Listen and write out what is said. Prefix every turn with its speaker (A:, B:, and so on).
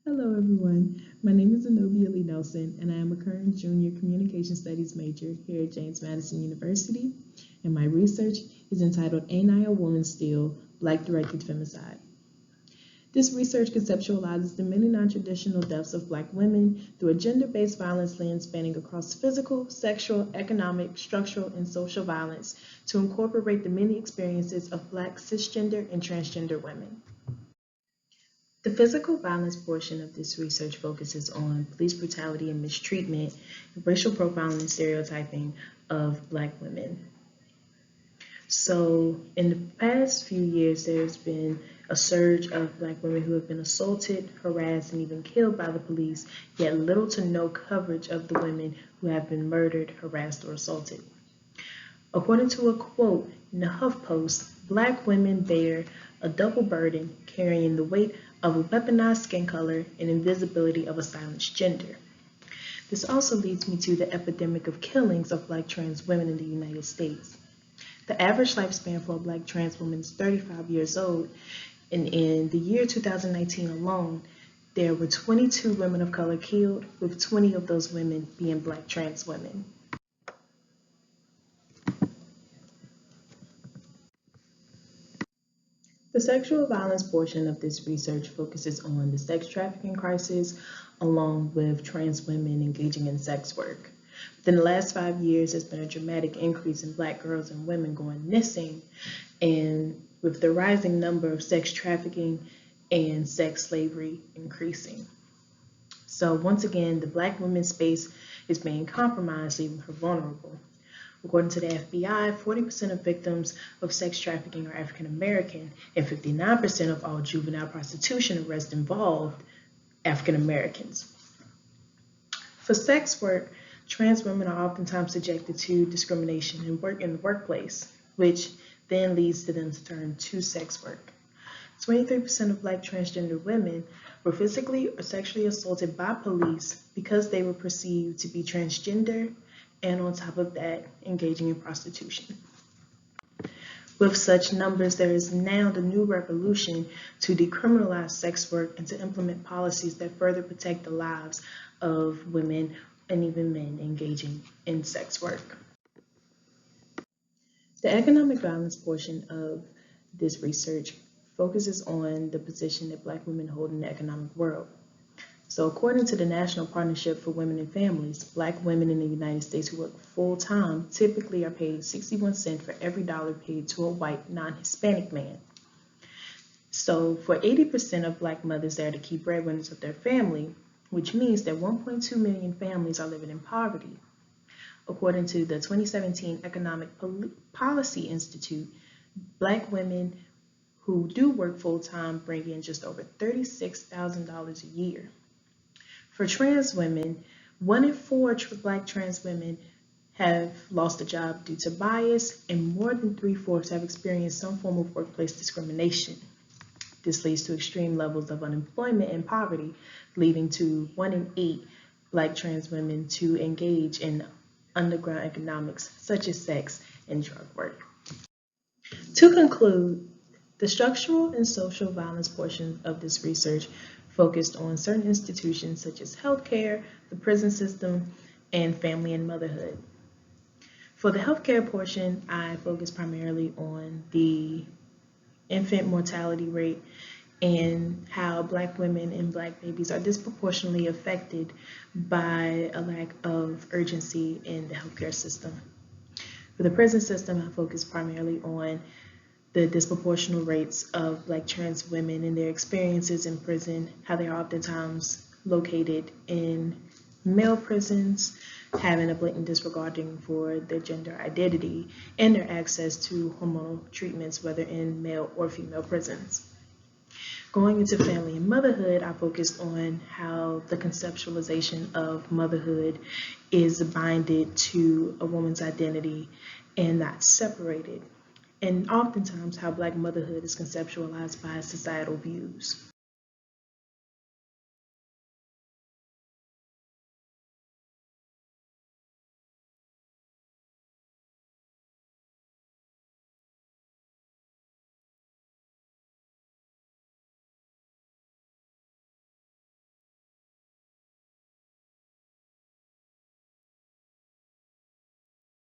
A: Hello, everyone. My name is Zenobia Nelson, and I am a current junior communication studies major here at James Madison University. And my research is entitled Ain't I a Woman Still? Black Directed Femicide. This research conceptualizes the many non-traditional deaths of Black women through a gender-based violence lens spanning across physical, sexual, economic, structural, and social violence to incorporate the many experiences of Black cisgender and transgender women. The physical violence portion of this research focuses on police brutality and mistreatment, racial profiling and stereotyping of Black women. So, in the past few years, there's been a surge of Black women who have been assaulted, harassed, and even killed by the police, yet little to no coverage of the women who have been murdered, harassed, or assaulted. According to a quote in the HuffPost, Black women bear a double burden, carrying the weight of a weaponized skin color and invisibility of a silenced gender. This also leads me to the epidemic of killings of Black trans women in the United States. The average lifespan for a Black trans woman is 35 years old, and in the year 2019 alone, there were 22 women of color killed, with 20 of those women being Black trans women. The sexual violence portion of this research focuses on the sex trafficking crisis, along with trans women engaging in sex work. Within the last 5 years, there's been a dramatic increase in Black girls and women going missing, and with the rising number of sex trafficking and sex slavery increasing. So once again, the Black women's space is being compromised, leaving her vulnerable. According to the FBI, 40% of victims of sex trafficking are African American, and 59% of all juvenile prostitution arrests involved African Americans. For sex work, trans women are oftentimes subjected to discrimination in the workplace, which then leads to them to turn to sex work. 23% of Black transgender women were physically or sexually assaulted by police because they were perceived to be transgender, and on top of that, engaging in prostitution. With such numbers, there is now the new revolution to decriminalize sex work and to implement policies that further protect the lives of women and even men engaging in sex work. The economic violence portion of this research focuses on the position that Black women hold in the economic world. So according to the National Partnership for Women and Families, Black women in the United States who work full-time typically are paid 61 cents for every dollar paid to a white non-Hispanic man. So for 80% of Black mothers, they are the key breadwinners of their family, which means that 1.2 million families are living in poverty. According to the 2017 Economic Policy Institute, Black women who do work full-time bring in just over $36,000 a year. For trans women, 1 in 4 Black trans women have lost a job due to bias, and more than 3/4 have experienced some form of workplace discrimination. This leads to extreme levels of unemployment and poverty, leading to 1 in 8 Black trans women to engage in underground economics, such as sex and drug work. To conclude, the structural and social violence portion of this research focused on certain institutions such as healthcare, the prison system, and family and motherhood. For the healthcare portion, I focused primarily on the infant mortality rate and how Black women and Black babies are disproportionately affected by a lack of urgency in the healthcare system. For the prison system, I focused primarily on the disproportional rates of Black trans women and their experiences in prison, how they are oftentimes located in male prisons, having a blatant disregarding for their gender identity, and their access to hormonal treatments, whether in male or female prisons. Going into family and motherhood, I focused on how the conceptualization of motherhood is binded to a woman's identity and not separated, and oftentimes how Black motherhood is conceptualized by societal views.